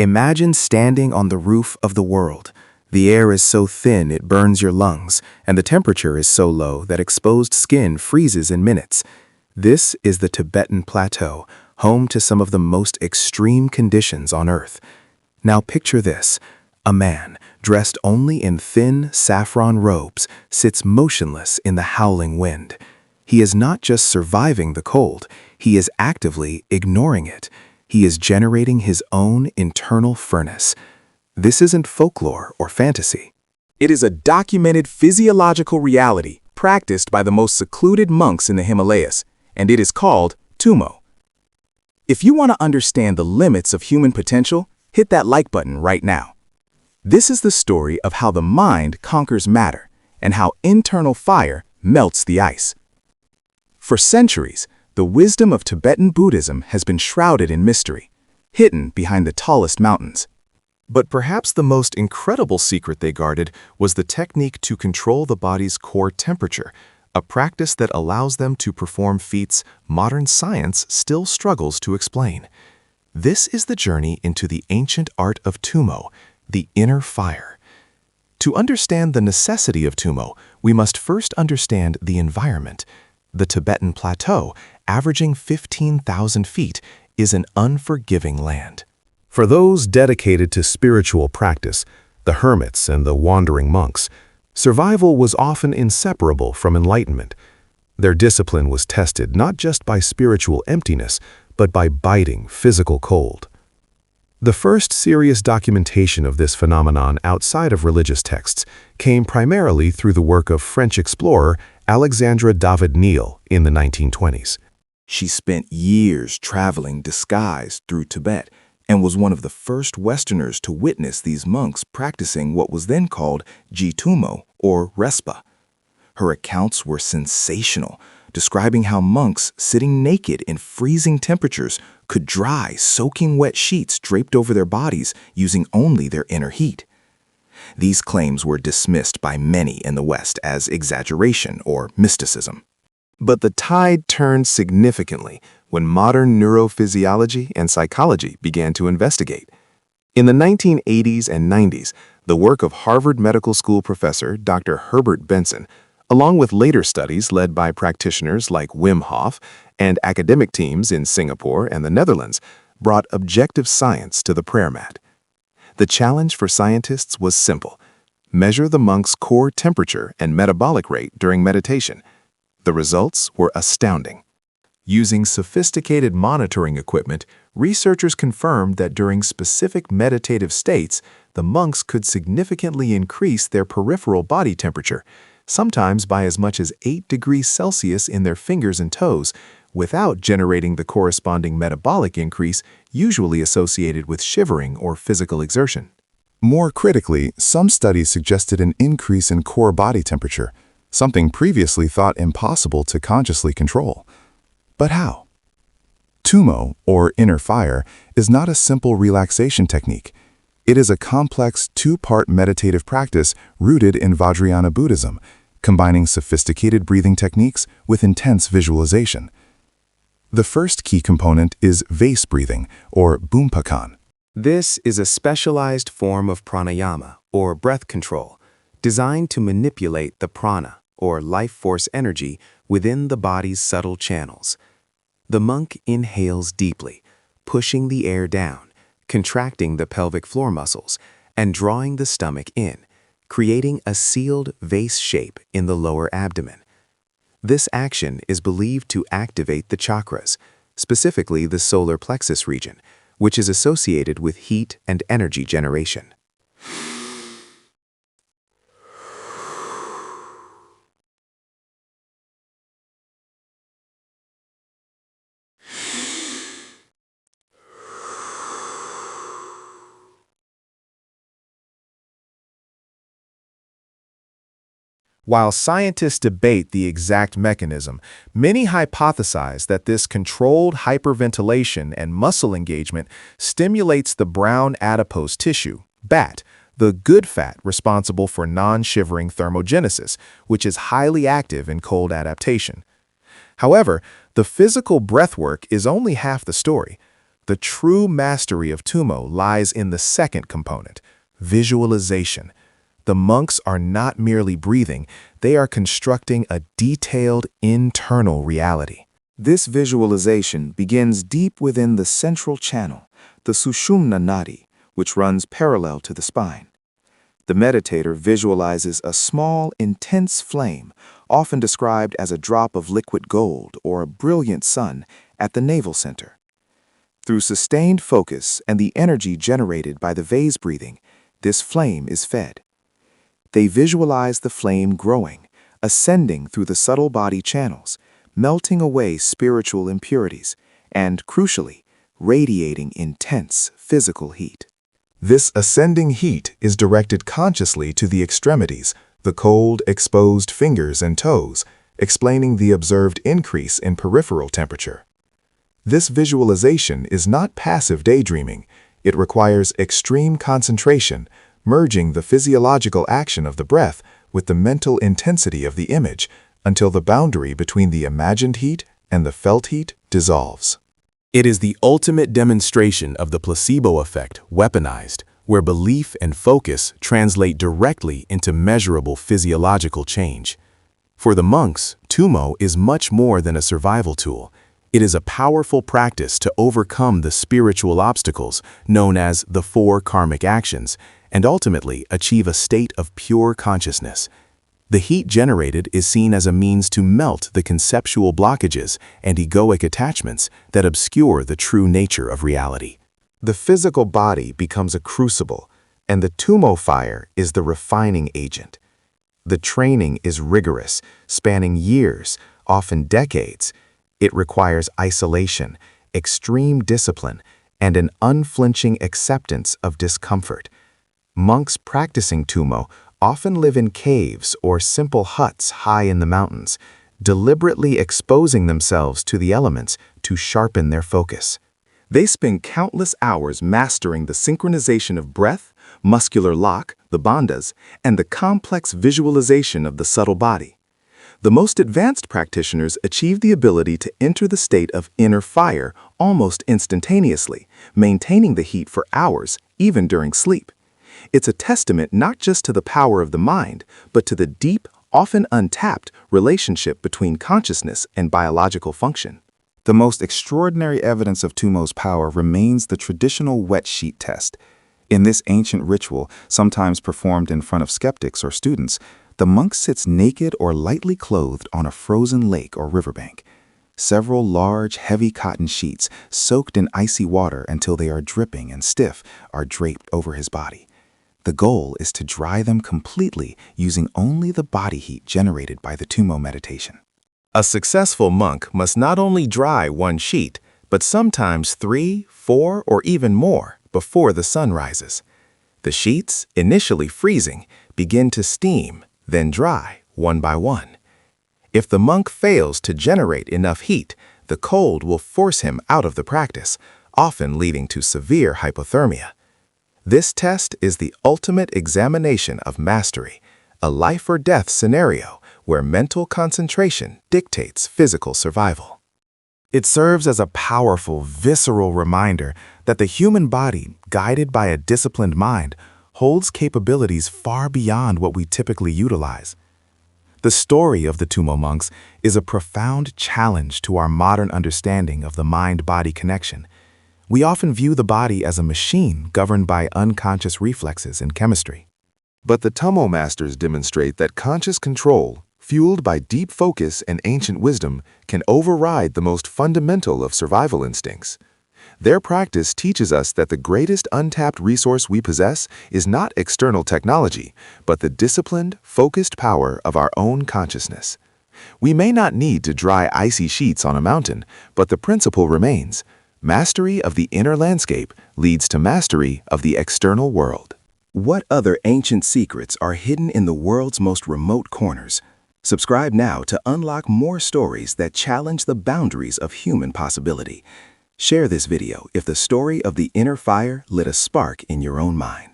Imagine standing on the roof of the world. The air is so thin it burns your lungs, and the temperature is so low that exposed skin freezes in minutes. This is the Tibetan Plateau, home to some of the most extreme conditions on Earth. Now picture this. A man, dressed only in thin saffron robes, sits motionless in the howling wind. He is not just surviving the cold, he is actively ignoring it. He is generating his own internal furnace. This isn't folklore or fantasy. It is a documented physiological reality practiced by the most secluded monks in the Himalayas, and it is called Tumo. If you want to understand the limits of human potential, hit that like button right now. This is the story of how the mind conquers matter and how internal fire melts the ice. For centuries, the wisdom of Tibetan Buddhism has been shrouded in mystery, hidden behind the tallest mountains. But perhaps the most incredible secret they guarded was the technique to control the body's core temperature, a practice that allows them to perform feats modern science still struggles to explain. This is the journey into the ancient art of Tumo, the inner fire. To understand the necessity of Tumo, we must first understand the environment. The Tibetan Plateau, averaging 15,000 feet, is an unforgiving land. For those dedicated to spiritual practice, the hermits and the wandering monks, survival was often inseparable from enlightenment. Their discipline was tested not just by spiritual emptiness, but by biting physical cold. The first serious documentation of this phenomenon outside of religious texts came primarily through the work of French explorer Alexandre David Niel in the 1920s. She spent years traveling disguised through Tibet and was one of the first Westerners to witness these monks practicing what was then called Jitumo, or Respa. Her accounts were sensational, describing how monks sitting naked in freezing temperatures could dry soaking wet sheets draped over their bodies using only their inner heat. These claims were dismissed by many in the West as exaggeration or mysticism. But the tide turned significantly when modern neurophysiology and psychology began to investigate. In the 1980s and 90s, the work of Harvard Medical School professor Dr. Herbert Benson, along with later studies led by practitioners like Wim Hof and academic teams in Singapore and the Netherlands, brought objective science to the prayer mat. The challenge for scientists was simple: measure the monk's core temperature and metabolic rate during meditation. The results were astounding. Using sophisticated monitoring equipment, researchers confirmed that during specific meditative states, the monks could significantly increase their peripheral body temperature, sometimes by as much as 8 degrees Celsius in their fingers and toes, without generating the corresponding metabolic increase usually associated with shivering or physical exertion. More critically, some studies suggested an increase in core body temperature, something previously thought impossible to consciously control. But how? Tumo, or inner fire, is not a simple relaxation technique. It is a complex two-part meditative practice rooted in Vajrayana Buddhism, combining sophisticated breathing techniques with intense visualization. The first key component is vase breathing, or bumpakan. This is a specialized form of pranayama, or breath control, designed to manipulate the prana, or life force energy, within the body's subtle channels. The monk inhales deeply, pushing the air down, contracting the pelvic floor muscles, and drawing the stomach in, creating a sealed vase shape in the lower abdomen. This action is believed to activate the chakras, specifically the solar plexus region, which is associated with heat and energy generation. While scientists debate the exact mechanism, many hypothesize that this controlled hyperventilation and muscle engagement stimulates the brown adipose tissue, BAT, the good fat responsible for non-shivering thermogenesis, which is highly active in cold adaptation. However, the physical breathwork is only half the story. The true mastery of Tumo lies in the second component, visualization. The monks are not merely breathing, they are constructing a detailed internal reality. This visualization begins deep within the central channel, the Sushumna Nadi, which runs parallel to the spine. The meditator visualizes a small, intense flame, often described as a drop of liquid gold or a brilliant sun, at the navel center. Through sustained focus and the energy generated by the vase breathing, this flame is fed. They visualize the flame growing, ascending through the subtle body channels, melting away spiritual impurities, and, crucially, radiating intense physical heat. This ascending heat is directed consciously to the extremities, the cold, exposed fingers and toes, explaining the observed increase in peripheral temperature. This visualization is not passive daydreaming. It requires extreme concentration, merging the physiological action of the breath with the mental intensity of the image until the boundary between the imagined heat and the felt heat dissolves. It is the ultimate demonstration of the placebo effect weaponized, where belief and focus translate directly into measurable physiological change. For the monks, Tumo is much more than a survival tool. It is a powerful practice to overcome the spiritual obstacles known as the 4 karmic actions and ultimately achieve a state of pure consciousness. The heat generated is seen as a means to melt the conceptual blockages and egoic attachments that obscure the true nature of reality. The physical body becomes a crucible, and the Tumo fire is the refining agent. The training is rigorous, spanning years, often decades. It requires isolation, extreme discipline, and an unflinching acceptance of discomfort. Monks practicing Tumo often live in caves or simple huts high in the mountains, deliberately exposing themselves to the elements to sharpen their focus. They spend countless hours mastering the synchronization of breath, muscular lock, the bandhas, and the complex visualization of the subtle body. The most advanced practitioners achieve the ability to enter the state of inner fire almost instantaneously, maintaining the heat for hours, even during sleep. It's a testament not just to the power of the mind, but to the deep, often untapped, relationship between consciousness and biological function. The most extraordinary evidence of Tumo's power remains the traditional wet sheet test. In this ancient ritual, sometimes performed in front of skeptics or students, the monk sits naked or lightly clothed on a frozen lake or riverbank. Several large, heavy cotton sheets, soaked in icy water until they are dripping and stiff, are draped over his body. The goal is to dry them completely using only the body heat generated by the Tumo meditation. A successful monk must not only dry 1 sheet, but sometimes 3, 4, or even more before the sun rises. The sheets, initially freezing, begin to steam, then dry, one by one. If the monk fails to generate enough heat, the cold will force him out of the practice, often leading to severe hypothermia. This test is the ultimate examination of mastery, a life-or-death scenario where mental concentration dictates physical survival. It serves as a powerful, visceral reminder that the human body, guided by a disciplined mind, holds capabilities far beyond what we typically utilize. The story of the Tumo monks is a profound challenge to our modern understanding of the mind-body connection. We often view the body as a machine governed by unconscious reflexes and chemistry. But the Tumo masters demonstrate that conscious control, fueled by deep focus and ancient wisdom, can override the most fundamental of survival instincts. Their practice teaches us that the greatest untapped resource we possess is not external technology, but the disciplined, focused power of our own consciousness. We may not need to dry icy sheets on a mountain, but the principle remains. Mastery of the inner landscape leads to mastery of the external world. What other ancient secrets are hidden in the world's most remote corners? Subscribe now to unlock more stories that challenge the boundaries of human possibility. Share this video if the story of the inner fire lit a spark in your own mind.